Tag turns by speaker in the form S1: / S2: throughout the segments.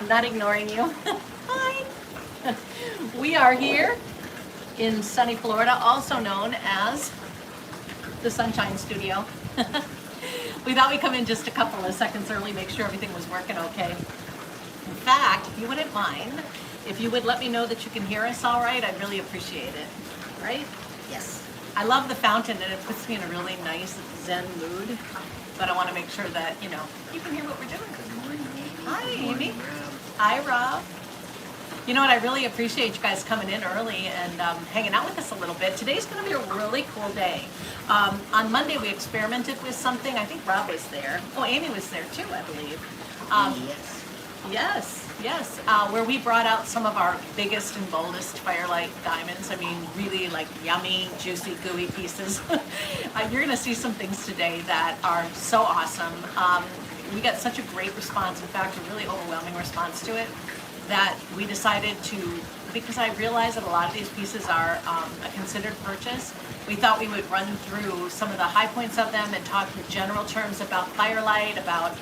S1: I'm not ignoring you. Hi. We are here in sunny Florida, also known as the Sunshine Studio. We thought we'd come in just a couple of seconds early, make sure everything was working okay. In fact, if you wouldn't mind, if you would let me know that you can hear us all right, I'd really appreciate it. Right?
S2: Yes.
S1: I love the fountain and it puts me in a really nice Zen mood, but I want to make sure that, you can hear what we're doing.
S2: Good morning, Amy.
S1: Hi,
S2: Good morning,
S1: Amy.
S2: Rob.
S1: Hi, Rob. You know what? I really appreciate you guys coming in early and hanging out with us a little bit. Today's going to be a really cool day. On Monday, we experimented with something. I think Rob was there. Oh, Amy was there too, I believe.
S2: Yes.
S1: Yes. Where we brought out some of our biggest and boldest Firelight diamonds. I mean, really like yummy, juicy, gooey pieces. You're going to see some things today that are so awesome. We got such a great response. In fact, a really overwhelming response to it, that we decided to, because I realized that a lot of these pieces are a considered purchase, we thought we would run through some of the high points of them and talk in general terms about Firelight, about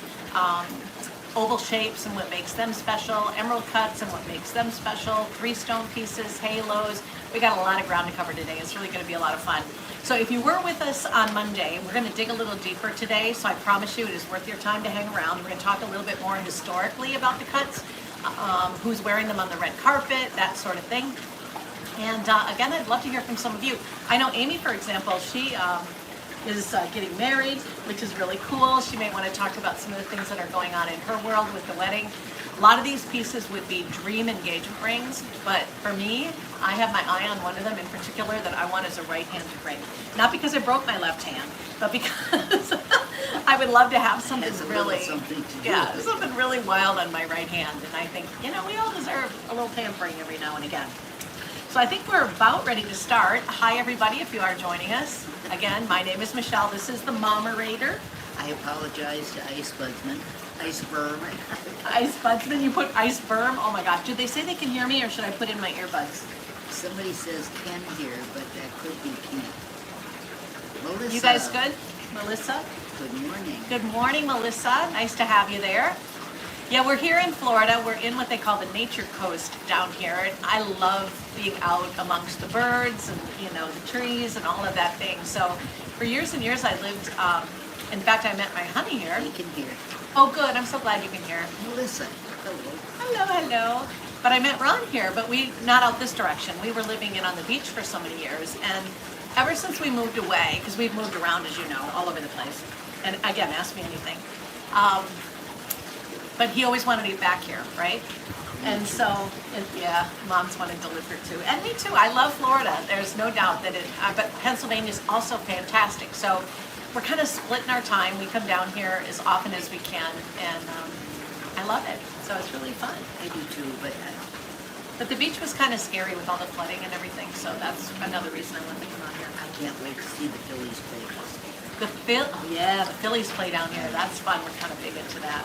S1: oval shapes and what makes them special, emerald cuts and what makes them special, 3 stone pieces, halos. We got a lot of ground to cover today. It's really going to be a lot of fun. So if you were with us on Monday, we're going to dig a little deeper today, so I promise you it is worth your time to hang around. We're going to talk a little bit more historically about the cuts, who's wearing them on the red carpet, that sort of thing. And again, I'd love to hear from some of you. I know Amy, for example, she is getting married, which is really cool. She may want to talk about some of the things that are going on in her world with the wedding. A lot of these pieces would be dream engagement rings, but for me, I have my eye on one of them in particular that I want as a right-handed ring. Not because I broke my left hand, but because I would love to have something really, something really wild on my right hand. And I think, we all deserve a little pampering every now and again. So I think we're about ready to start. Hi, everybody, if you are joining us. Again, my name is Michelle. This is the Momerator.
S2: I apologize to Ice Budsman. Ice Berm.
S1: Ice Budsman, you put Ice Berm? Oh my gosh, did they say they can hear me or should I put in my earbuds?
S2: Somebody says can hear, but that could be can't. Melissa.
S1: You guys good? Melissa?
S2: Good morning.
S1: Good morning, Melissa. Nice to have you there. Yeah, we're here in Florida. We're in what they call the Nature Coast down here. And I love being out amongst the birds and, the trees and all of that thing. So for years and years I lived, in fact, I met my honey here.
S2: I can hear.
S1: Oh, good. I'm so glad you can hear.
S2: Melissa. Hello.
S1: Hello. But I met Ron here, but not out this direction. We were living in on the beach for so many years. And ever since we moved away, because we've moved around, as you know, all over the place. And again, ask me anything. But he always wanted to get back here, right? And so, Mom's wanted to live here too. And me too. I love Florida. There's no doubt that but Pennsylvania is also fantastic. So we're kind of splitting our time. We come down here as often as we can, and I love it. So it's really fun.
S2: I do too,
S1: But the beach was kind of scary with all the flooding and everything, so that's another reason I wanted to come out here.
S2: I can't wait to see the Phillies play.
S1: The Phillies play down here. That's fun. We're kind of big into that.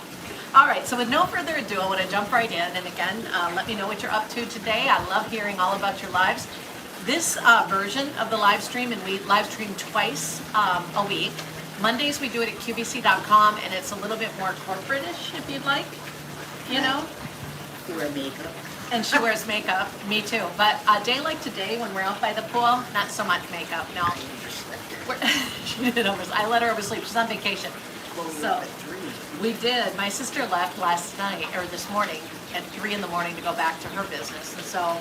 S1: All right, so with no further ado, I want to jump right in. And again, let me know what you're up to today. I love hearing all about your lives. This version of the live stream, and we live stream twice a week. Mondays we do it at QVC.com, and it's a little bit more corporate-ish, if you'd like.
S2: You wear makeup.
S1: And she wears makeup. Me too. But a day like today, when we're out by the pool, not so much makeup. No. She did I let her oversleep. She's on vacation.
S2: So
S1: we did. My sister left last night, or this morning, at 3 in the morning to go back to her business. And so,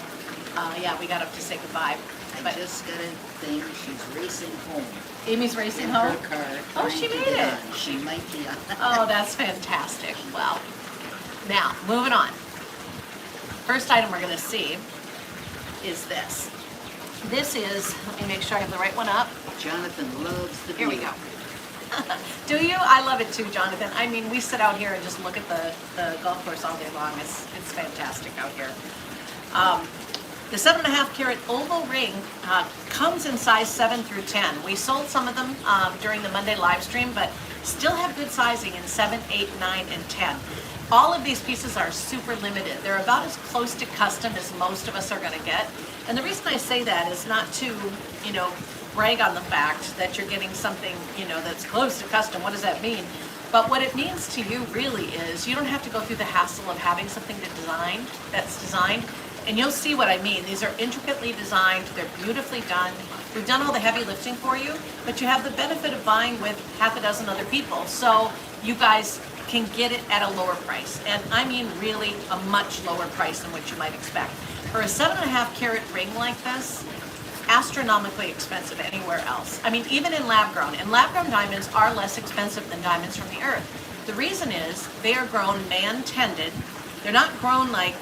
S1: we got up to say goodbye.
S2: I just got a thing. She's racing home.
S1: Amy's racing
S2: in
S1: home?
S2: Her car.
S1: Oh, she made it.
S2: She might be on.
S1: Oh, that's fantastic. Well, now, moving on. First item we're going to see is this. This is, let me make sure I have the right one up.
S2: Jonathan loves the view.
S1: Here we go. Do you? I love it too, Jonathan. I mean, we sit out here and just look at the golf course all day long. It's fantastic out here. The 7.5 carat oval ring comes in size 7 through 10. We sold some of them during the Monday live stream, but still have good sizing in 7, 8, 9, and 10. All of these pieces are super limited. They're about as close to custom as most of us are going to get. And the reason I say that is not to, brag on the fact that you're getting something, that's close to custom. What does that mean? But what it means to you really is you don't have to go through the hassle of having something that's designed. And you'll see what I mean. These are intricately designed, they're beautifully done. We've done all the heavy lifting for you, but you have the benefit of buying with half a dozen other people. So you guys can get it at a lower price. And I mean really a much lower price than what you might expect. For a 7.5 carat ring like this, astronomically expensive anywhere else. I mean, even in lab grown. And lab grown diamonds are less expensive than diamonds from the earth. The reason is they are grown man-tended. They're not grown like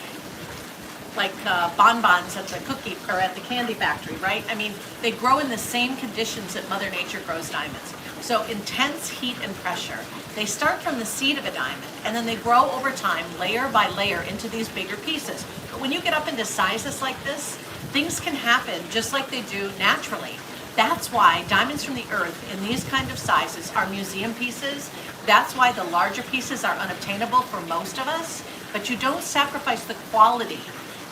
S1: bonbons at the cookie or at the candy factory, right? I mean, they grow in the same conditions that Mother Nature grows diamonds. So intense heat and pressure. They start from the seed of a diamond, and then they grow over time, layer by layer, into these bigger pieces. But when you get up into sizes like this, things can happen just like they do naturally. That's why diamonds from the earth in these kind of sizes are museum pieces. That's why the larger pieces are unobtainable for most of us, but you don't sacrifice the quality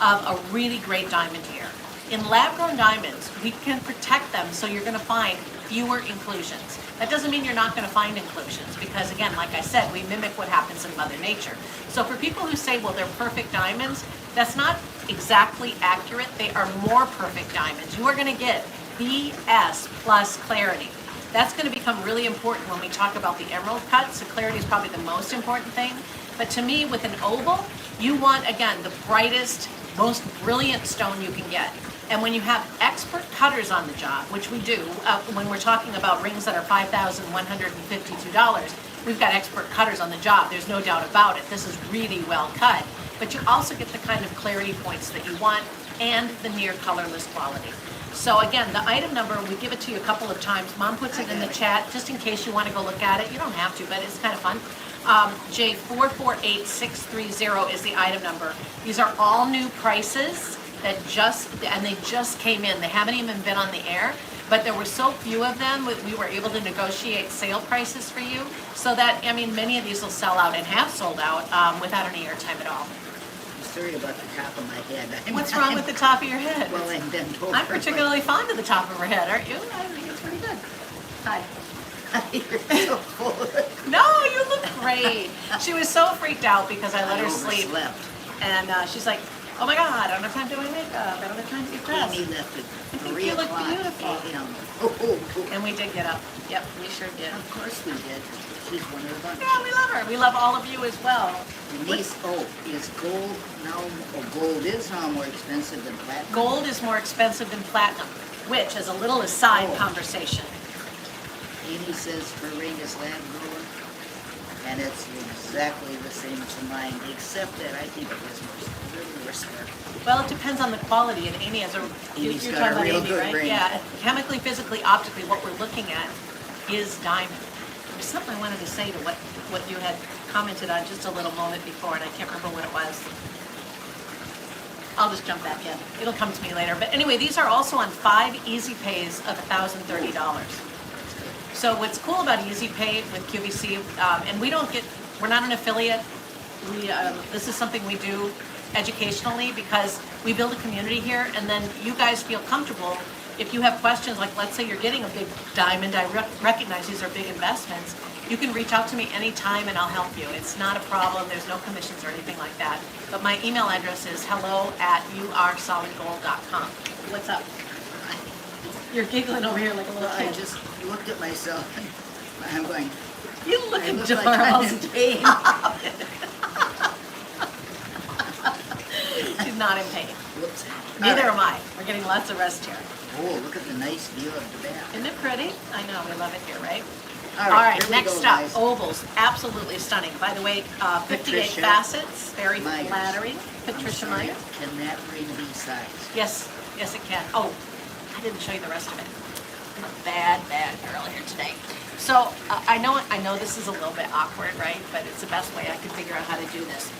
S1: of a really great diamond here. In lab-grown diamonds, we can protect them so you're gonna find fewer inclusions. That doesn't mean you're not gonna find inclusions because again, like I said, we mimic what happens in Mother Nature. So for people who say, well, they're perfect diamonds, that's not exactly accurate. They are more perfect diamonds. You are gonna get BS plus clarity. That's gonna become really important when we talk about the emerald cuts. So clarity is probably the most important thing. But to me, with an oval, you want, again, the brightest, most brilliant stone you can get. And when you have expert cutters on the job, which we do, when we're talking about rings that are $5,152, we've got expert cutters on the job. There's no doubt about it. This is really well cut. But you also get the kind of clarity points that you want and the near colorless quality. So again, the item number, we give it to you a couple of times. Mom puts it in the chat just in case you want to go look at it. You don't have to, but it's kind of fun. J448630 is the item number. These are all new prices that they just came in. They haven't even been on the air, but there were so few of them, we were able to negotiate sale prices for you so that, I mean, many of these will sell out and have sold out without any airtime at all.
S2: I'm sorry about the top of my head.
S1: What's wrong with the top of your head?
S2: Well, I've been told.
S1: I'm particularly fond of the top of her head, aren't you? I think it's pretty good. Hi.
S2: You're so full of it.
S1: No, you look great. She was so freaked out because I let her sleep.
S2: Overslept.
S1: And she's like, oh my God, I don't have time to do my makeup. I don't have time to get dressed.
S2: Amy left at
S1: I think
S2: 3
S1: you look
S2: o'clock
S1: beautiful.
S2: a.m.
S1: And we did get up. Yep, we sure did.
S2: Of course we did. She's one of the bunch.
S1: Yeah, we love her. We love all of you as well.
S2: Denise, is gold now, gold is now more expensive than platinum?
S1: Gold is more expensive than platinum, which is a little aside
S2: Oh.
S1: conversation.
S2: Amy says her ring is lab grown, and it's exactly the same as mine, except that I think it was a little more sparkly.
S1: Well, it depends on the quality, and Amy has a,
S2: Amy's
S1: you're
S2: got
S1: talking
S2: a
S1: about
S2: real
S1: Amy,
S2: good
S1: right?
S2: ring.
S1: Yeah, chemically, physically, optically, what we're looking at is diamond. There's something I wanted to say to what you had commented on just a little moment before, and I can't remember what it was. I'll just jump back in. It'll come to me later. But anyway, these are also on 5 easy pays of $1,030. So what's cool about Easy Pay with QVC, and we're not an affiliate. This is something we do educationally because we build a community here, and then you guys feel comfortable. If you have questions, like let's say you're getting a big diamond, I recognize these are big investments, you can reach out to me anytime and I'll help you. It's not a problem, there's no commissions or anything like that. But my email address is hello@youaresolidgold.com. What's up? You're giggling over here like a little
S2: Well,
S1: kid.
S2: I just looked at myself and I'm going,
S1: You look
S2: I look
S1: adorable.
S2: like I'm in pain.
S1: She's not in pain.
S2: Whoops.
S1: Neither
S2: All
S1: am
S2: right.
S1: I. We're getting lots of rest here.
S2: Oh, look at the nice view of the bath.
S1: Isn't it pretty? I know, we love it here, right?
S2: All
S1: All right,
S2: here we
S1: next
S2: go,
S1: up,
S2: guys.
S1: ovals, absolutely stunning. By the way, 58
S2: Patricia
S1: facets, very
S2: Myers.
S1: flattering.
S2: I'm
S1: Patricia
S2: sorry,
S1: Myers.
S2: Can that ring be sized?
S1: Yes, yes it can. Oh, I didn't show you the rest of it. I'm a bad girl here today. So I know this is a little bit awkward, right? But it's the best way I could figure out how to do this.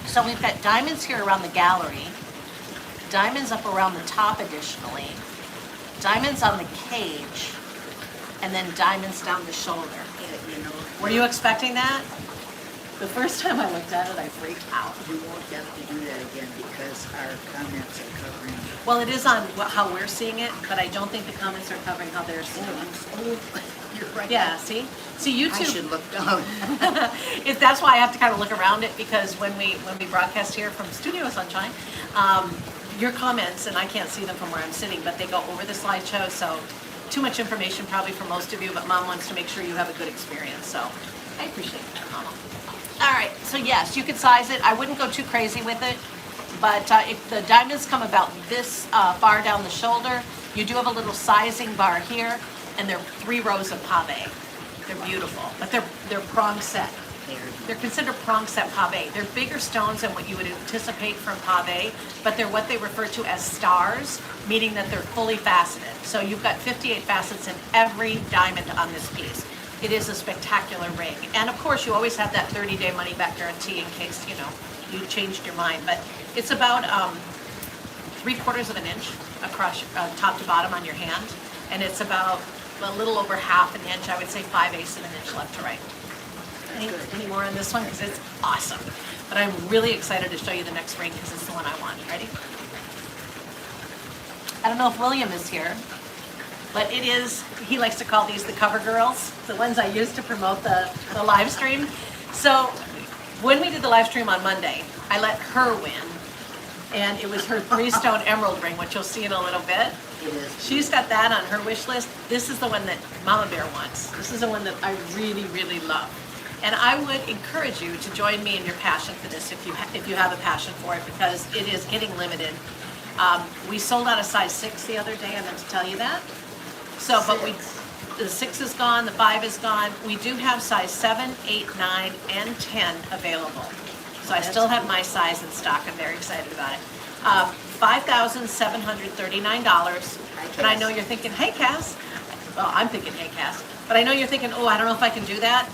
S1: So we've got diamonds here around the gallery, diamonds up around the top additionally, diamonds on the cage, and then diamonds down the shoulder.
S2: Yeah, you know.
S1: Were you expecting that? The first time I looked at it, I freaked out.
S2: You won't have to do that again because our comments are covering.
S1: Well, it is on how we're seeing it, but I don't think the comments are covering how they're seeing it.
S2: You're right.
S1: Yeah, see? See,
S2: I
S1: YouTube,
S2: should look down.
S1: that's why I have to kind of look around it, because when we broadcast here from Studio Sunshine, your comments, and I can't see them from where I'm sitting, but they go over the slideshow, so too much information probably for most of you, but Mom wants to make sure you have a good experience, so I appreciate that, Mama. All right, so yes, you could size it. I wouldn't go too crazy with it, but if the diamonds come about this far down the shoulder, you do have a little sizing bar here, and they're 3 rows of pave. They're beautiful, but they're prong set. They're considered prong set pave. They're bigger stones than what you would anticipate from pave, but they're what they refer to as stars, meaning that they're fully faceted. So you've got 58 facets in every diamond on this piece. It is a spectacular ring. And of course, you always have that 30-day money-back guarantee in case, you know, you changed your mind. But it's about 3/4 of an inch across top to bottom on your hand. And it's about a little over 1/2 an inch, I would say 5/8 of an inch left to right. Any more on this one? Because it's awesome. But I'm really excited to show you the next ring because it's the one I want. Ready? I don't know if William is here, but it is, he likes to call these the cover girls, the ones I use to promote the live stream. So when we did the live stream on Monday, I let her win. And it was her 3-stone emerald ring, which you'll see in a little bit.
S2: It is.
S1: She's got that on her wish list. This is the one that Mama Bear wants. This is the one that I really, really love. And I would encourage you to join me in your passion for this if you have a passion for it, because it is getting limited. We sold out a size 6 the other day. I meant to tell you that. So, but the 6 is gone, the 5 is gone. We do have size 7, 8, 9, and 10 available. So I still have my size in stock. I'm very excited about it. $5,739. And I know you're thinking, hey, Cass. Well, I'm thinking, hey, Cass. But I know you're thinking, oh, I don't know if I can do that.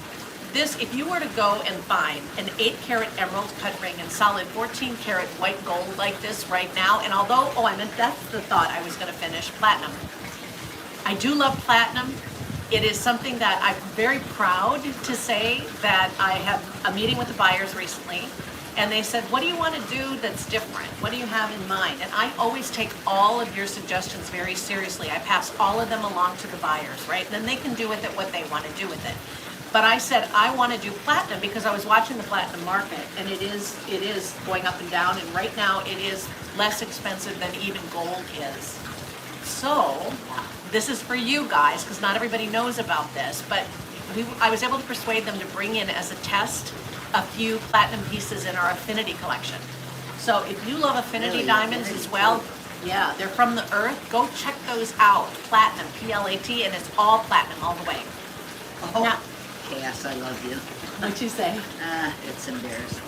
S1: This, if you were to go and find an 8-carat emerald cut ring and solid 14-carat white gold like this right now, and although, that's the thought I was going to finish, platinum. I do love platinum. It is something that I'm very proud to say that I have a meeting with the buyers recently, and they said, what do you want to do that's different? What do you have in mind? And I always take all of your suggestions very seriously. I pass all of them along to the buyers, right? And then they can do with it what they want to do with it. But I said, I want to do platinum because I was watching the platinum market, and it is going up and down, and right now it is less expensive than even gold is. So this is for you guys, because not everybody knows about this, but I was able to persuade them to bring in as a test a few platinum pieces in our affinity collection. So if you love affinity diamonds as well, yeah, they're from the earth, go check those out. Platinum, P-L-A-T, and it's all platinum all the way.
S2: Oh,
S1: Now,
S2: Cass, I love you.
S1: what'd you say?
S2: It's embarrassing.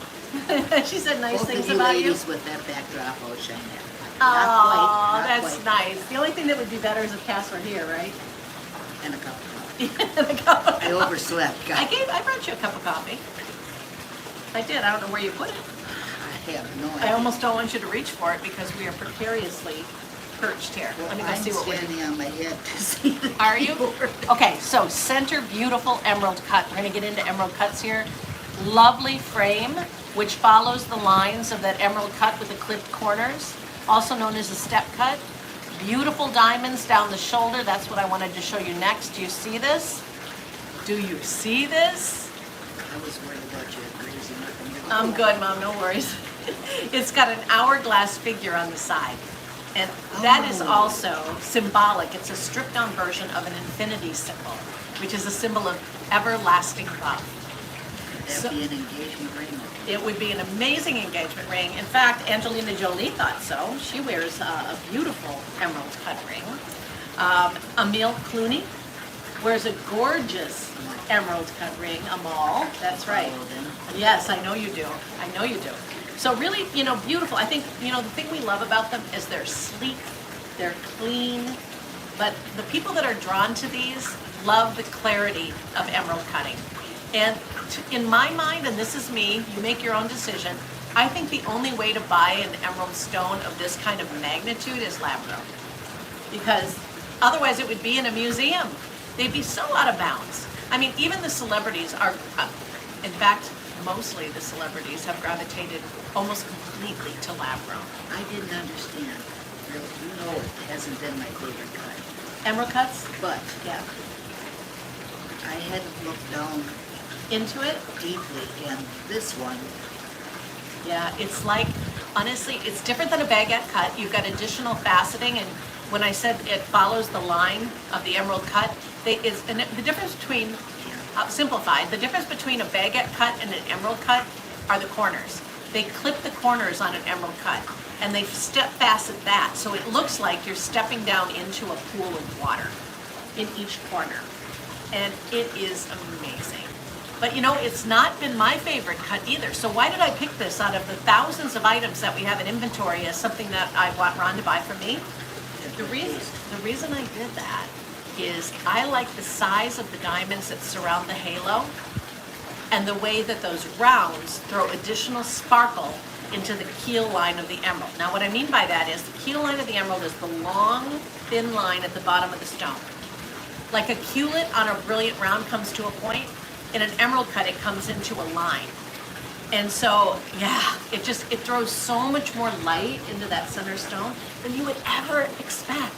S1: She said nice
S2: Both
S1: things
S2: of you
S1: about you.
S2: ladies with that backdrop, oh, shine that.
S1: Oh,
S2: Not
S1: that's
S2: quite.
S1: nice. The only thing that would be better is if Cass were here, right?
S2: And a cup of coffee.
S1: The cup of
S2: I overslept,
S1: I
S2: guys.
S1: brought you a cup of coffee. I did. I don't know where you put it.
S2: I have no
S1: I
S2: idea.
S1: almost don't want you to reach for it because we are precariously perched here.
S2: Well,
S1: Let me go
S2: I'm
S1: see what we're doing.
S2: standing on my head to see the
S1: Are you?
S2: keyboard.
S1: Okay, so center beautiful emerald cut. We're gonna get into emerald cuts here. Lovely frame, which follows the lines of that emerald cut with the clipped corners, also known as a step cut. Beautiful diamonds down the shoulder. That's what I wanted to show you next. Do you see this? Do you see this?
S2: I was worried about you grazing up in your
S1: I'm good, Mom, no worries. It's got an hourglass figure on the side. And that is also symbolic. It's a stripped down version of an infinity symbol, which is a symbol of everlasting love.
S2: That'd be an engagement ring.
S1: It would be an amazing engagement ring. In fact, Angelina Jolie thought so. She wears a beautiful emerald cut ring. Emile Clooney wears a gorgeous emerald cut ring, Amal. That's right.
S2: Follow them.
S1: Yes, I know you do. I know you do. So really, beautiful. I think, the thing we love about them is they're sleek, they're clean, but the people that are drawn to these love the clarity of emerald cutting. And in my mind, and this is me, you make your own decision, I think the only way to buy an emerald stone of this kind of magnitude is lab grown. Because otherwise it would be in a museum. They'd be so out of bounds. I mean, even the celebrities are, in fact, mostly the celebrities have gravitated almost completely to lab grown.
S2: I didn't understand. Really, it hasn't been my favorite cut.
S1: Emerald cuts?
S2: But
S1: Yeah.
S2: I hadn't looked down
S1: into it.
S2: deeply, and this one,
S1: Yeah, it's like, honestly, it's different than a baguette cut. You've got additional faceting, and when I said it follows the line of the emerald cut, and the difference between, simplified, the difference between a baguette cut and an emerald cut are the corners. They clip the corners on an emerald cut, and they step facet that, so it looks like you're stepping down into a pool of water in each corner, and it is amazing. But you know, it's not been my favorite cut either. So why did I pick this out of the thousands of items that we have in inventory as something that I want Ron to buy for me? The reason I did that is I like the size of the diamonds that surround the halo and the way that those rounds throw additional sparkle into the keel line of the emerald. Now what I mean by that is the keel line of the emerald is the long, thin line at the bottom of the stone. Like a culet on a brilliant round comes to a point, in an emerald cut, it comes into a line. And so, yeah, it throws so much more light into that center stone than you would ever expect.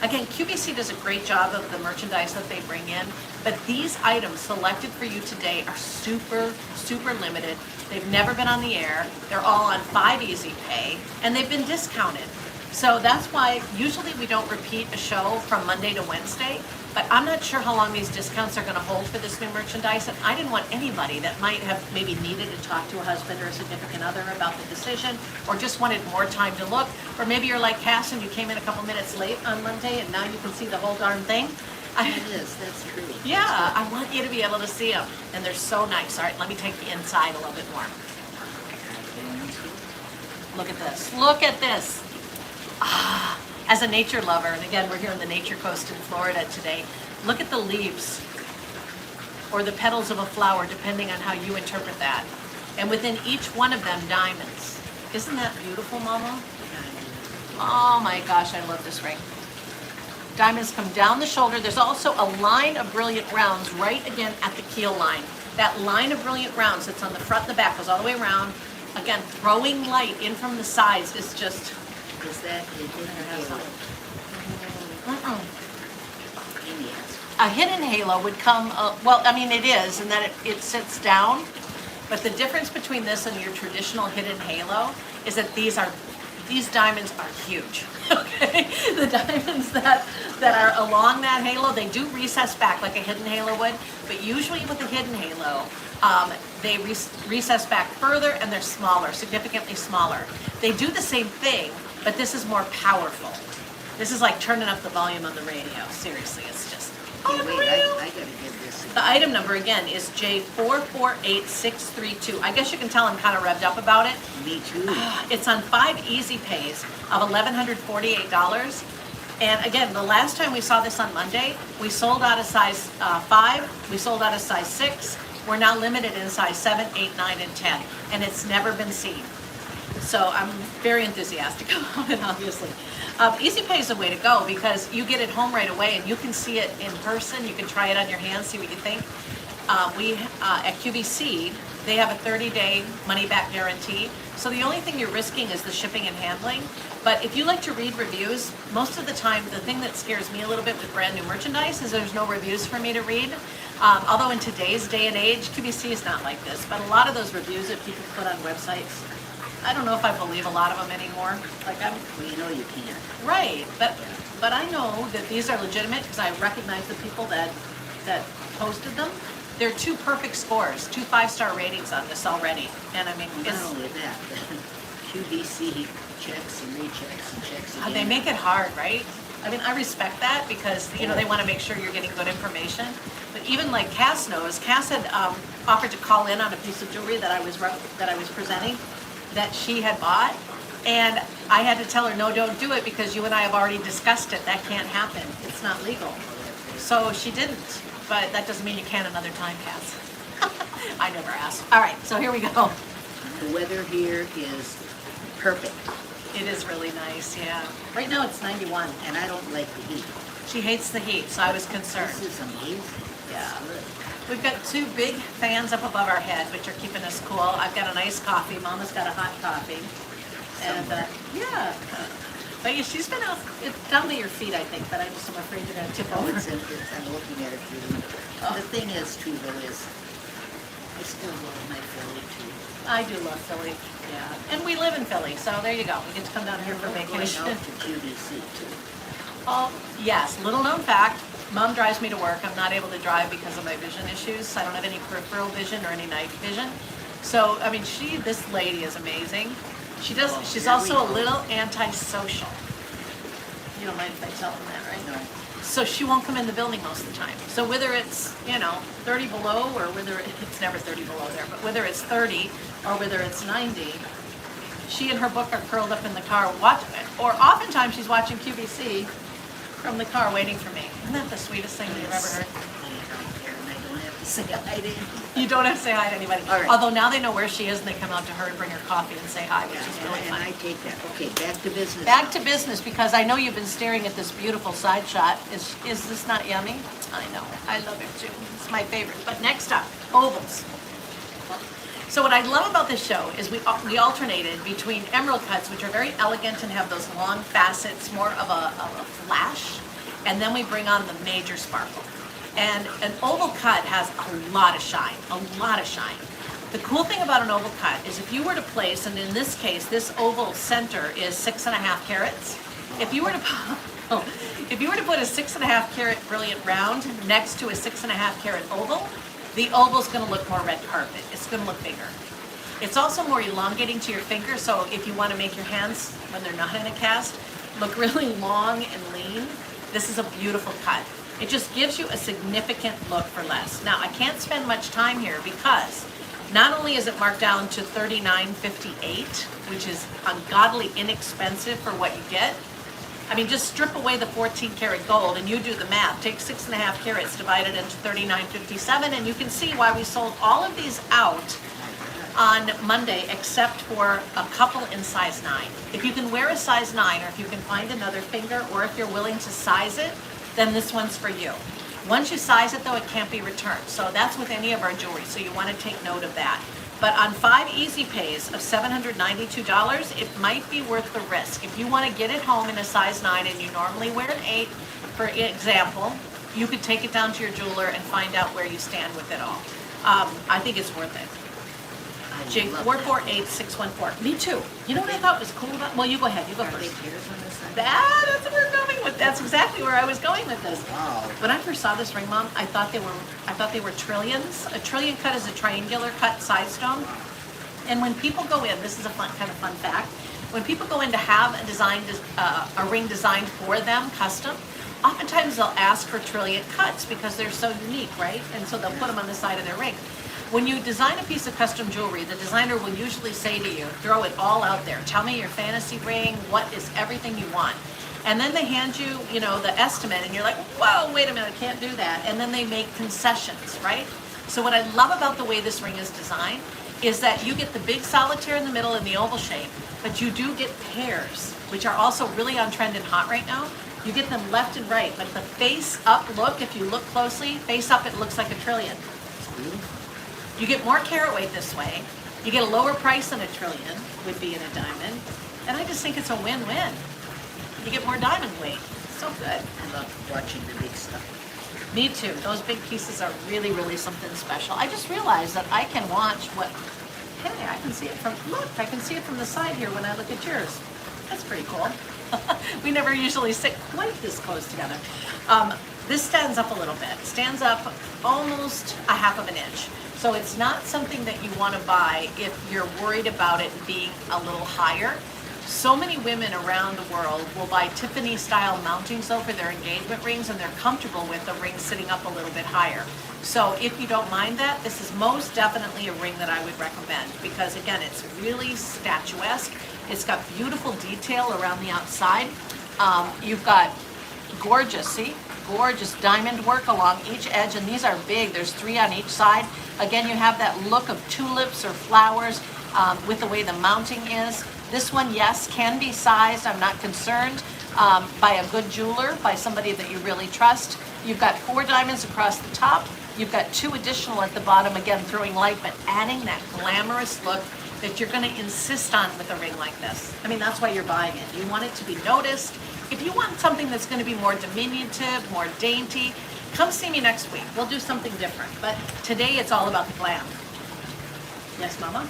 S1: Again, QVC does a great job of the merchandise that they bring in, but these items selected for you today are super, super limited. They've never been on the air. They're all on 5 Easy Pay, and they've been discounted. So that's why usually we don't repeat a show from Monday to Wednesday, but I'm not sure how long these discounts are going to hold for this new merchandise, and I didn't want anybody that might have maybe needed to talk to a husband or a significant other about the decision, or just wanted more time to look, or maybe you're like Cass and you came in a couple minutes late on Monday and now you can see the whole darn thing.
S2: that's true.
S1: Yeah, I want you to be able to see them, and they're so nice. All right, let me take the inside a little bit more. Look at this. Look at this. Ah, as a nature lover, and again, we're here on the Nature Coast in Florida today, look at the leaves or the petals of a flower, depending on how you interpret that. And within each one of them, diamonds. Isn't that beautiful, Mama? Oh my gosh, I love this ring. Diamonds come down the shoulder. There's also a line of brilliant rounds right again at the keel line. That line of brilliant rounds that's on the front and the back goes all the way around. Again, throwing light in from the sides is just...
S2: Is that a hidden halo?
S1: A hidden halo would come, well, I mean, it is, and that it sits down. But the difference between this and your traditional hidden halo is that these diamonds are huge. Okay, the diamonds that are along that halo, they do recess back like a hidden halo would. But usually with a hidden halo, they recess back further and they're smaller, significantly smaller. They do the same thing, but this is more powerful. This is like turning up the volume on the radio. Seriously, it's just unreal.
S2: Wait, I gotta get this.
S1: The item number again is J448632. I guess you can tell I'm kind of revved up about it.
S2: Me too.
S1: It's on 5 Easy Pays of $1,148. And again, the last time we saw this on Monday, we sold out of size 5, we sold out of size 6. We're now limited in size 7, 8, 9, and 10. And it's never been seen. So I'm very enthusiastic about it, obviously. Easy Pay is the way to go because you get it home right away and you can see it in person. You can try it on your hands, see what you think. At QVC, they have a 30-day money-back guarantee. So the only thing you're risking is the shipping and handling. But if you like to read reviews, most of the time, the thing that scares me a little bit with brand new merchandise is there's no reviews for me to read. Although in today's day and age, QVC is not like this. But a lot of those reviews that people put on websites, I don't know if I believe a lot of them anymore. Like
S2: Well, you know you can't.
S1: right, but I know that these are legitimate because I recognize the people that posted them. There are 2 perfect scores, 2 5-star ratings on this already, and I mean,
S2: Well, not only that, QVC checks and rechecks and checks again.
S1: they make it hard, right? I mean, I respect that because you know they want to make sure you're getting good information. But even like Cass knows, Cass had offered to call in on a piece of jewelry that I was presenting, that she had bought, and I had to tell her, no, don't do it because you and I have already discussed it. That can't happen. It's not legal. So she didn't, but that doesn't mean you can another time, Cass. I never asked. All right, so here we go.
S2: The weather here is perfect,
S1: It is really nice, yeah. Right now it's 91.
S2: and I don't like the heat.
S1: She hates the heat, so I was concerned.
S2: This is amazing.
S1: Yeah.
S2: It's good.
S1: We've got 2 big fans up above our head, which are keeping us cool. I've got an iced coffee. Mama's got a hot coffee. And yeah. But yeah, she's been out, it's down to your feet, I think, but I just am afraid you're gonna tip
S2: No,
S1: over.
S2: I'm looking at it through. The thing is too, though, is I still love my Philly too.
S1: I do love Philly, yeah. And we live in Philly, so there you go. We get to come down here for
S2: I love going
S1: vacation.
S2: out to QVC too.
S1: Oh, yes, little known fact, Mom drives me to work. I'm not able to drive because of my vision issues. I don't have any peripheral vision or any night vision. So, I mean, this lady is amazing. She's
S2: here
S1: also a
S2: we go.
S1: little antisocial. You don't mind if I tell them that, right?
S2: No.
S1: So she won't come in the building most of the time. So whether it's, 30 below or whether it's never 30 below there, but whether it's 30 or whether it's 90, she and her book are curled up in the car watching it. Or oftentimes she's watching QVC from the car waiting for me. Isn't that the sweetest thing that you've ever heard?
S2: And I don't have to say hi to anybody.
S1: You don't have to say hi to anybody.
S2: All right.
S1: Although now they know where she is and they come out to her and bring her coffee and say hi, which is really
S2: And
S1: fun.
S2: I take that. Okay, back to business.
S1: Back
S2: now.
S1: to business, because I know you've been staring at this beautiful side shot. Is this not yummy? I know, I love it too. It's my favorite. But next up, ovals. So what I love about this show is we alternated between emerald cuts, which are very elegant and have those long facets, more of a flash, and then we bring on the major sparkle. And an oval cut has a lot of shine, a lot of shine. The cool thing about an oval cut is if you were to place, and in this case, this oval center is 6.5 carats. If you were to put a 6.5 carat brilliant round next to a 6.5 carat oval, the oval's gonna look more red carpet. It's gonna look bigger. It's also more elongating to your finger, so if you wanna make your hands, when they're not in a cast, look really long and lean, this is a beautiful cut. It just gives you a significant look for less. Now, I can't spend much time here because not only is it marked down to $39.58, which is ungodly inexpensive for what you get. I mean, just strip away the 14 karat gold and you do the math. Take 6.5 carats, divide it into $39.57, and you can see why we sold all of these out on Monday, except for a couple in size 9. If you can wear a size 9, or if you can find another finger, or if you're willing to size it, then this one's for you. Once you size it though, it can't be returned. So that's with any of our jewelry, so you want to take note of that. But on 5 easy pays of $792, it might be worth the risk. If you want to get it home in a size 9 and you normally wear an 8, for example, you could take it down to your jeweler and find out where you stand with it all. I think it's worth it. Jake, 448-614. Me too. You know what I thought was cool about? Well, you go ahead. You go
S2: Are they
S1: first.
S2: tears on this side?
S1: That's what we're going with. That's exactly where I was going with this.
S2: Wow.
S1: When I first saw this ring, Mom, I thought they were trillions. A trillion cut is a triangular cut side stone. And when people go in, this is a fun fact. When people go in to have a ring designed for them, custom, oftentimes they'll ask for trillion cuts because they're so unique, right? And so they'll put them on the side of their ring. When you design a piece of custom jewelry, the designer will usually say to you, throw it all out there. Tell me your fantasy ring, what is everything you want. And then they hand you, the estimate, and you're like, whoa, wait a minute, I can't do that. And then they make concessions, right? So what I love about the way this ring is designed is that you get the big solitaire in the middle in the oval shape, but you do get pairs, which are also really on trend and hot right now. You get them left and right, but the face up look, if you look closely, face up, it looks like a trillion. You get more carat weight this way. You get a lower price than a trillion would be in a diamond. And I just think it's a win-win. You get more diamond weight. So good.
S2: I love watching the big stuff.
S1: Me too. Those big pieces are really, really something special. I just realized that I can watch hey, I can see it I can see it from the side here when I look at yours. That's pretty cool. We never usually sit quite this close together. This stands up a little bit. Stands up almost a half of an inch. So it's not something that you want to buy if you're worried about it being a little higher. So many women around the world will buy Tiffany style mountings though for their engagement rings, and they're comfortable with the ring sitting up a little bit higher. So if you don't mind that, this is most definitely a ring that I would recommend, because again, it's really statuesque. It's got beautiful detail around the outside. You've got gorgeous diamond work along each edge, and these are big. There's 3 on each side. Again, you have that look of tulips or flowers with the way the mounting is. This one, yes, can be sized. I'm not concerned by a good jeweler, by somebody that you really trust. You've got 4 diamonds across the top. You've got 2 additional at the bottom, again, throwing light, but adding that glamorous look that you're gonna insist on with a ring like this. I mean, that's why you're buying it. You want it to be noticed. If you want something that's gonna be more diminutive, more dainty, come see me next week. We'll do something different. But today it's all about the glam. Yes, Mama?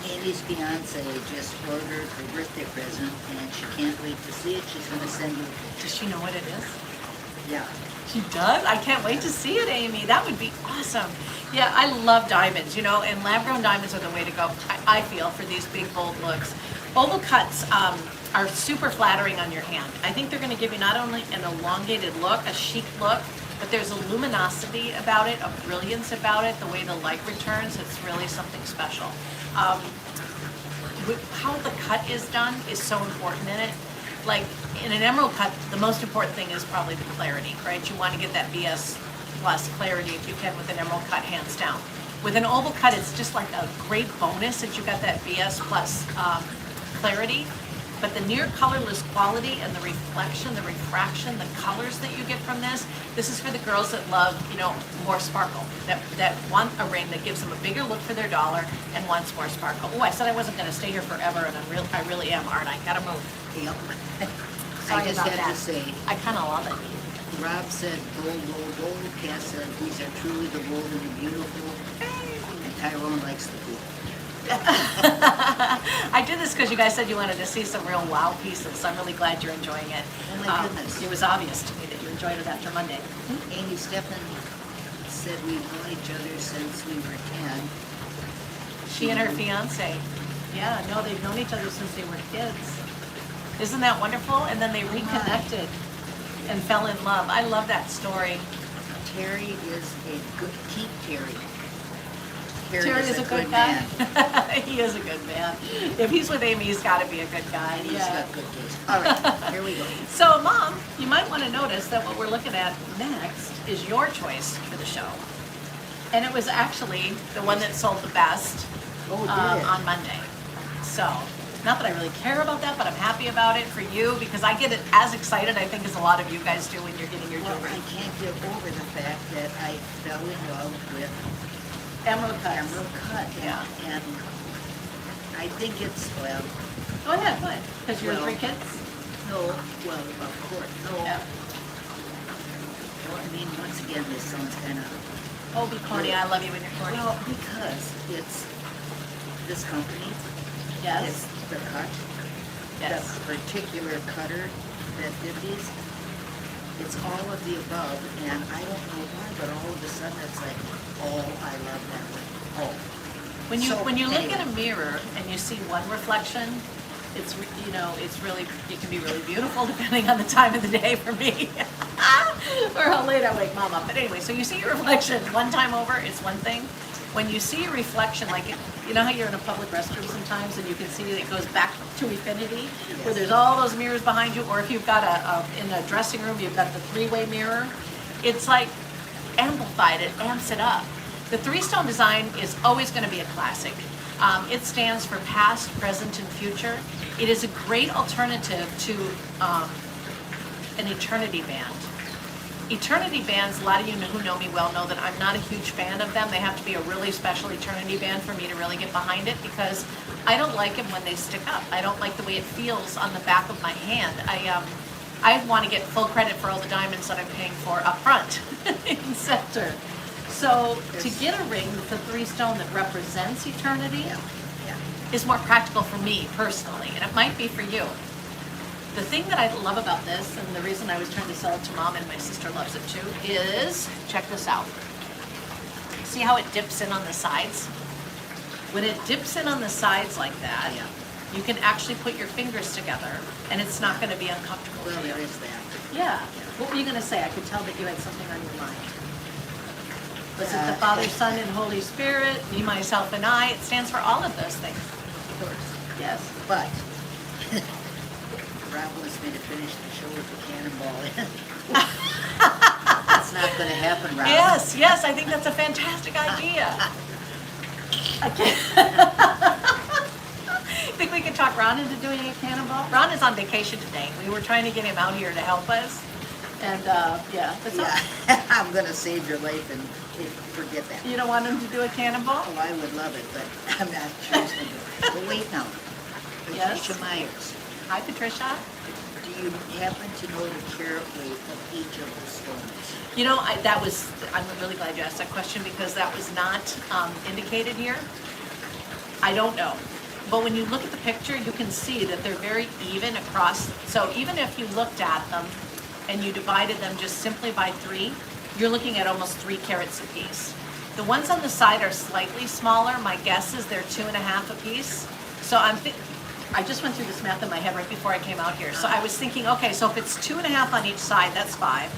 S2: Amy's fiance just ordered her birthday present, and she can't wait to see it. She's going to send you.
S1: Does she know what it is?
S2: Yeah.
S1: She does? I can't wait to see it, Amy. That would be awesome. Yeah, I love diamonds, and lab-grown diamonds are the way to go, I feel, for these big, bold looks. Oval cuts are super flattering on your hand. I think they're going to give you not only an elongated look, a chic look, but there's a luminosity about it, a brilliance about it, the way the light returns. It's really something special. How the cut is done is so important in it. Like in an emerald cut, the most important thing is probably the clarity, right? You want to get that BS plus clarity if you can with an emerald cut, hands down. With an oval cut, it's just like a great bonus that you got that BS plus clarity. But the near colorless quality and the reflection, the refraction, the colors that you get from this is for the girls that love, more sparkle, that want a ring that gives them a bigger look for their dollar and wants more sparkle. Oh, I said I wasn't going to stay here forever, and I really am, aren't I? Gotta move.
S2: Yep.
S1: Sorry
S2: I just
S1: about
S2: have
S1: that.
S2: to say,
S1: I kind of love it.
S2: Rob said gold, gold, gold. Cass said these are truly the bold and the beautiful. And Tyrone likes the cool.
S1: I did this because you guys said you wanted to see some real wow pieces, so I'm really glad you're enjoying it.
S2: Oh my goodness.
S1: It was obvious to me that you enjoyed it after Monday.
S2: Amy Steffen said we've known each other since we were 10.
S1: She and her fiance. Yeah, no, they've known each other since they were kids. Isn't that wonderful? And then they reconnected and fell in love. I love that story.
S2: Terry is a good, keep Terry.
S1: Terry is a good guy. He is a good man. If he's with Amy, he's got to be a good guy.
S2: He's got good taste. All right, here we go.
S1: So, Mom, you might want to notice that what we're looking at next is your choice for the show. And it was actually the one that sold the best on Monday. So, not that I really care about that, but I'm happy about it for you because I get it as excited, I think, as a lot of you guys do when you're getting your jewelry.
S2: I can't get over the fact that I fell in love with
S1: Emerald cut.
S2: Emerald cut.
S1: Yeah.
S2: And I think it's, well,
S1: Go ahead. Because you're 3 kids?
S2: no, well, of course, no.
S1: Yeah.
S2: Well, I mean, once again, this sounds kind of,
S1: Oh, be corny. I love you when you're corny.
S2: well, because it's this company,
S1: Yes.
S2: it's the cut,
S1: Yes.
S2: the particular cutter that did these. It's all of the above, and I don't know why, but all of a sudden it's like, oh, I love that one. Oh.
S1: When you
S2: So,
S1: look
S2: anyway.
S1: at a mirror and you see one reflection, it's really, it can be really beautiful depending on the time of the day for me, or how late I wake Mom up. But anyway, so you see your reflection one time over, it's one thing. When you see a reflection, like you know how you're in a public restroom sometimes and you can see that it goes back to infinity, where there's all those mirrors behind you, or if you've got in a dressing room, you've got the 3-way mirror. It's like amplified, it amps it up. The 3-stone design is always going to be a classic. It stands for past, present, and future. It is a great alternative to an eternity band. Eternity bands, a lot of you who know me well know that I'm not a huge fan of them. They have to be a really special eternity band for me to really get behind it because I don't like them when they stick up. I don't like the way it feels on the back of my hand. I want to get full credit for all the diamonds that I'm paying for up front in center. So to get a ring with a 3-stone that represents eternity is more practical for me personally, and it might be for you. The thing that I love about this, and the reason I was trying to sell it to Mom, and my sister loves it too, is, check this out. See how it dips in on the sides? When it dips in on the sides like that, you can actually put your fingers together, and it's not going to be uncomfortable
S2: Well,
S1: for you.
S2: there is that.
S1: Yeah. What were you going to say? I could tell that you had something on your mind. Was it the Father, Son, and Holy Spirit, me, myself, and I? It stands for all of those things.
S2: Of course.
S1: Yes.
S2: But Rob wants me to finish the show with the cannonball in. That's not going to happen, Rob.
S1: Yes, I think that's a fantastic idea. I can't. Think we could talk Ron into doing a cannonball? Ron is on vacation today. We were trying to get him out here to help us, And, yeah, that's all.
S2: Yeah, I'm gonna save your life and forget that.
S1: You don't want him to do a cannonball?
S2: Oh, I would love it, but I'm not choosing to. But wait now,
S1: Yes?
S2: Patricia Myers,
S1: Hi, Patricia.
S2: do you happen to know the carat weight of each of the stones?
S1: You know, I'm really glad you asked that question because that was not indicated here. I don't know. But when you look at the picture, you can see that they're very even across. So even if you looked at them and you divided them just simply by 3, you're looking at almost 3 carats a piece. The ones on the side are slightly smaller. My guess is they're 2.5 a piece. So I just went through this math in my head right before I came out here. So I was thinking, okay, so if it's 2.5 on each side, that's 5.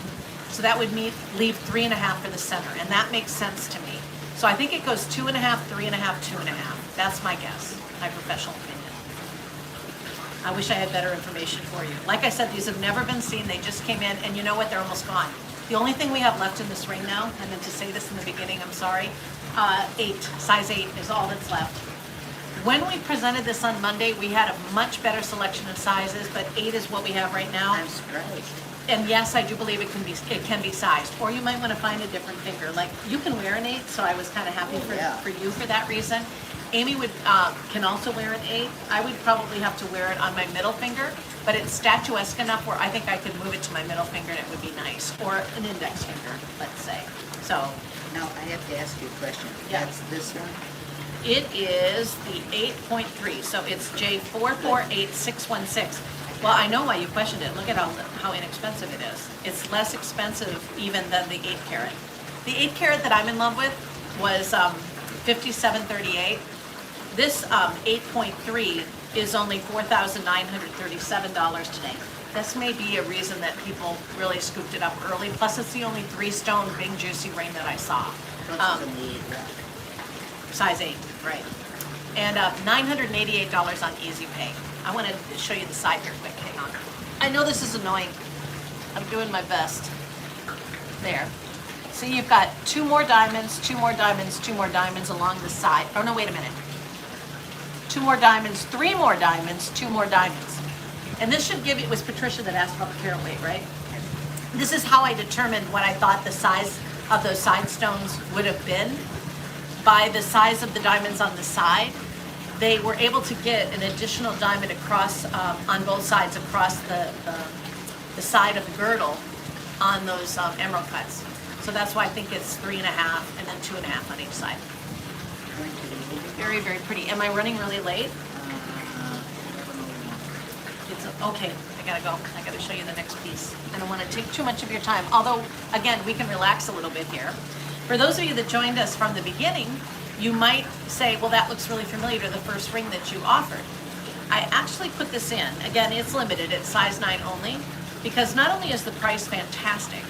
S1: So that would leave 3.5 for the center, and that makes sense to me. So I think it goes 2.5, 3.5, 2.5. That's my guess, my professional opinion. I wish I had better information for you. Like I said, these have never been seen. They just came in, and you know what? They're almost gone. The only thing we have left in this ring now, and then to say this in the beginning, I'm sorry, 8, size 8 is all that's left. When we presented this on Monday, we had a much better selection of sizes, but 8 is what we have right now.
S2: I'm surprised.
S1: And yes, I do believe it can be sized, or you might want to find a different finger. Like you can wear an 8, so I was kind of happy for you for that reason. Amy can also wear an 8. I would probably have to wear it on my middle finger, but it's statuesque enough where I think I could move it to my middle finger and it would be nice, or an index finger, let's say. So
S2: Now, I have to ask you a question.
S1: Yeah.
S2: That's this one?
S1: it is the 8.3, so it's J448616. Well, I know why you questioned it. Look at how inexpensive it is. It's less expensive even than the 8 carat. The 8 carat that I'm in love with was $57.38. This 8.3 is only $4,937 today. This may be a reason that people really scooped it up early. Plus, it's the only 3-stone big juicy ring that I saw.
S2: What's in the 8 round?
S1: Size 8, right. And $988 on Easy Pay. I want to show you the side here quick. Hang on. I know this is annoying. I'm doing my best. There. So you've got 2 more diamonds, 2 more diamonds, 2 more diamonds along the side. Oh, no, wait a minute. 2 more diamonds, 3 more diamonds, 2 more diamonds. And this should give you, it was Patricia that asked about the carat weight, right? This is how I determined what I thought the size of those side stones would have been. By the size of the diamonds on the side, they were able to get an additional diamond across, on both sides, across the side of the girdle on those emerald cuts. So that's why I think it's 3.5 and then 2.5 on each side. Very, very pretty. Am I running really late? It's okay. I gotta go. I gotta show you the next piece. I don't want to take too much of your time. Although, again, we can relax a little bit here. For those of you that joined us from the beginning, you might say, well, that looks really familiar to the first ring that you offered. I actually put this in. Again, it's limited. It's size 9 only, because not only is the price fantastic,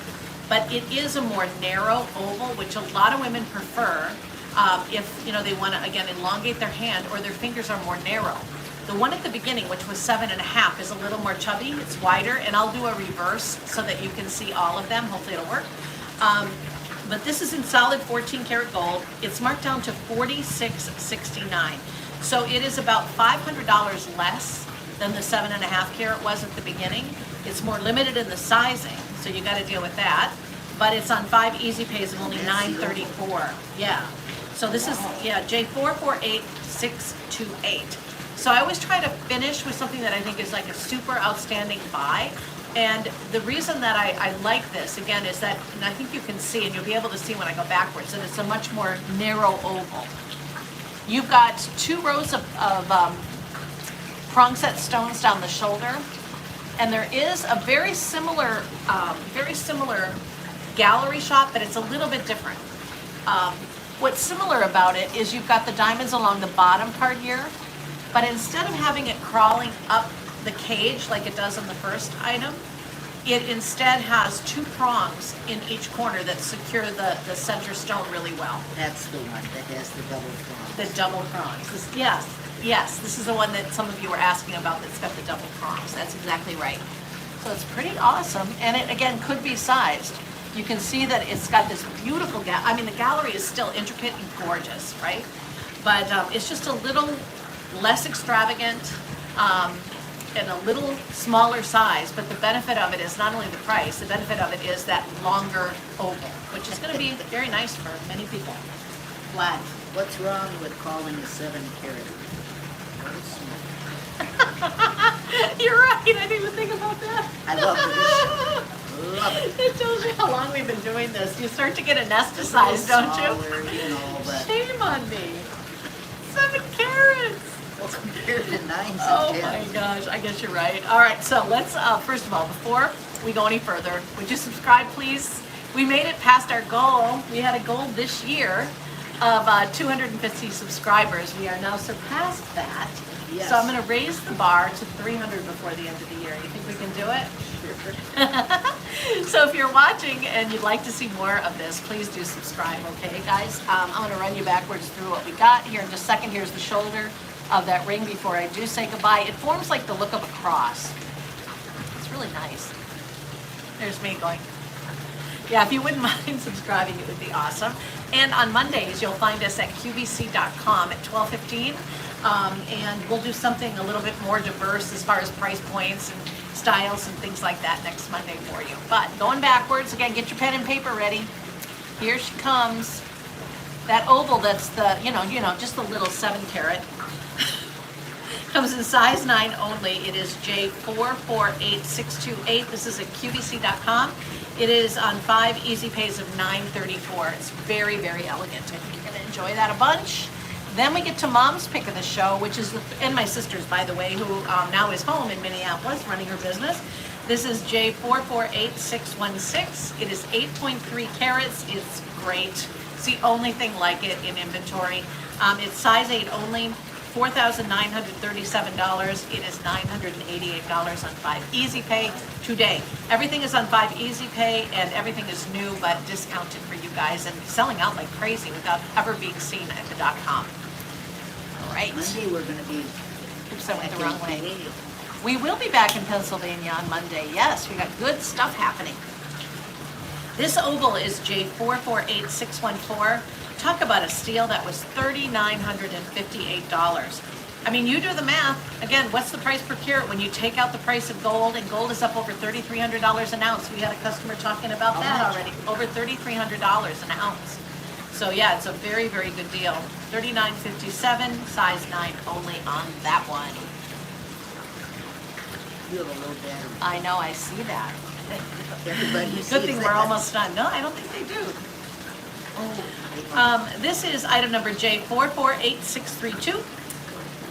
S1: but it is a more narrow oval, which a lot of women prefer if they want to, again, elongate their hand or their fingers are more narrow. The one at the beginning, which was 7.5, is a little more chubby. It's wider, and I'll do a reverse so that you can see all of them. Hopefully it'll work. But this is in solid 14 karat gold. It's marked down to $46.69. So it is about $500 less than the 7.5 carat was at the beginning. It's more limited in the sizing, so you got to deal with that. But it's on 5 easy pays of only $934. Yeah. So this is J448628. So I always try to finish with something that I think is like a super outstanding buy. And the reason that I like this, again, is that, and I think you can see, and you'll be able to see when I go backwards, that it's a much more narrow oval. You've got 2 rows of prong set stones down the shoulder, and there is a very similar gallery shot, but it's a little bit different. What's similar about it is you've got the diamonds along the bottom part here, but instead of having it crawling up the cage like it does in the first item, it instead has 2 prongs in each corner that secure the center stone really well.
S2: That's the one that has the double prongs.
S1: The double prongs. Yes, this is the one that some of you were asking about that's got the double prongs. That's exactly right. So it's pretty awesome, and it, again, could be sized. You can see that it's got this beautiful the gallery is still intricate and gorgeous, right? But it's just a little less extravagant. in a little smaller size, but the benefit of it is not only the price, the benefit of it is that longer oval, which is going to be very nice for many people. Glad.
S2: What's wrong with calling a 7 carat?
S1: You're right, I didn't even think about that.
S2: I love it. Love it.
S1: It tells you how long we've been doing this. You start to get anesthetized, don't you?
S2: Smaller, you know, but
S1: Shame on me. 7 carats.
S2: well, compared to 9s and 10s.
S1: Oh my gosh, I guess you're right. All right, so let's, first of all, before we go any further, would you subscribe, please? We made it past our goal. We had a goal this year of 250 subscribers. We are now surpassed that.
S2: Yes.
S1: So I'm going to raise the bar to 300 before the end of the year. You think we can do it? So if you're watching and you'd like to see more of this, please do subscribe, okay, guys? I'm going to run you backwards through what we got here in just a second. Here's the shoulder of that ring before I do say goodbye. It forms like the look of a cross. It's really nice. There's me going. Yeah, if you wouldn't mind subscribing, it would be awesome. And on Mondays, you'll find us at QVC.com at 12:15. And we'll do something a little bit more diverse as far as price points and styles and things like that next Monday for you. But going backwards, again, get your pen and paper ready. Here she comes. That oval that's the, just the little 7 carat. Comes in size 9 only. It is J448628. This is at QVC.com. It is on 5 easy pays of $9.34. It's very, very elegant. I think you're going to enjoy that a bunch. Then we get to Mom's pick of the show, which is, and my sister's, by the way, who now is home in Minneapolis running her business. This is J448616. It is 8.3 carats. It's great. It's the only thing like it in inventory. It's size 8 only. $4,937. It is $988 on 5 Easy Pay today. Everything is on 5 Easy Pay and everything is new but discounted for you guys and selling out like crazy without ever being seen at the .com. All right.
S2: Monday we're going to be
S1: Oops, I went the
S2: back in
S1: wrong way.
S2: Canada.
S1: We will be back in Pennsylvania on Monday. Yes, we got good stuff happening. This oval is J448614. Talk about a steal. That was $3,958. I mean, you do the math. Again, what's the price per carat when you take out the price of gold? And gold is up over $3,300 an ounce. We had a customer talking about
S2: How
S1: that
S2: much?
S1: already. Over $3,300 an ounce. So yeah, it's a very, very good deal. $39.57, size 9 only on that one.
S2: You have a low battery.
S1: I know, I see that.
S2: Everybody
S1: Good
S2: sees
S1: thing
S2: that.
S1: we're almost done. No, I don't think they do. This is item number J448632.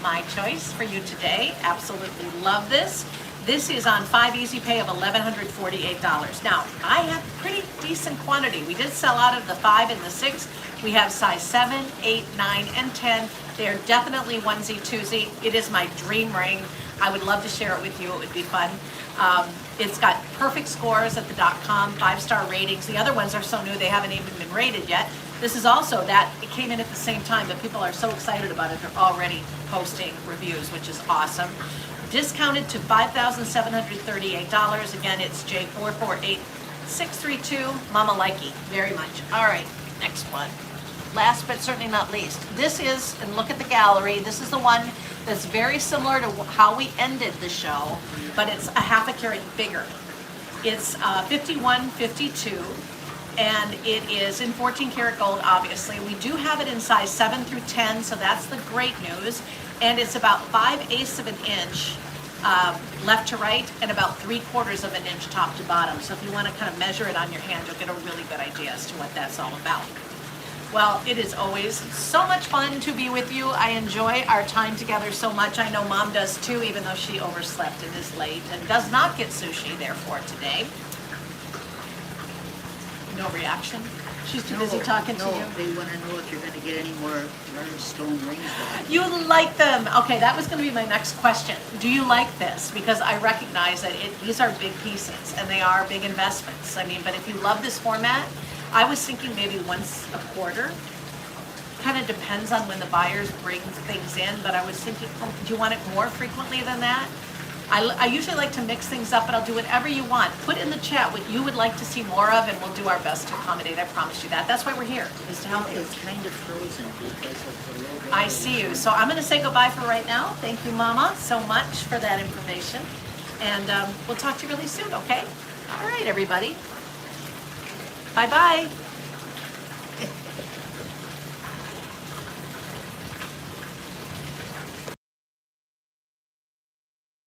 S1: My choice for you today. Absolutely love this. This is on 5 Easy Pay of $1,148. Now, I have pretty decent quantity. We did sell out of the 5 and the 6. We have size 7, 8, 9, and 10. They are definitely onesie, twosie. It is my dream ring. I would love to share it with you. It would be fun. It's got perfect scores at the .com, 5-star ratings. The other ones are so new, they haven't even been rated yet. This is also that, it came in at the same time, but people are so excited about it, they're already posting reviews, which is awesome. Discounted to $5,738. Again, it's J448632. Mama likey, very much. All right, next one. Last but certainly not least, this is, and look at the gallery, this is the one that's very similar to how we ended the show, but it's a half a carat bigger. It's 5152, and it is in 14 karat gold, obviously. We do have it in size 7 through 10, so that's the great news. And it's about 5/8 of an inch left to right, and about 3/4 of an inch top to bottom. So if you want to kind of measure it on your hand, you'll get a really good idea as to what that's all about. Well, it is always so much fun to be with you. I enjoy our time together so much. I know Mom does too, even though she overslept and is late and does not get sushi, therefore, today. No reaction? She's too busy talking to you?
S2: No, they want to know if you're going to get any more stone rings back.
S1: You like them. Okay, that was going to be my next question. Do you like this? Because I recognize that these are big pieces and they are big investments. I mean, but if you love this format, I was thinking maybe once a quarter. Kind of depends on when the buyers bring things in, but I was thinking, oh, do you want it more frequently than that? I usually like to mix things up, but I'll do whatever you want. Put in the chat what you would like to see more of, and we'll do our best to accommodate. I promise you that. That's why we're here, is to help you.
S2: It's kind of frozen because of the low.
S1: I see you. So I'm going to say goodbye for right now. Thank you, Mama, so much for that information. And we'll talk to you really soon, okay? All right, everybody. Bye-bye.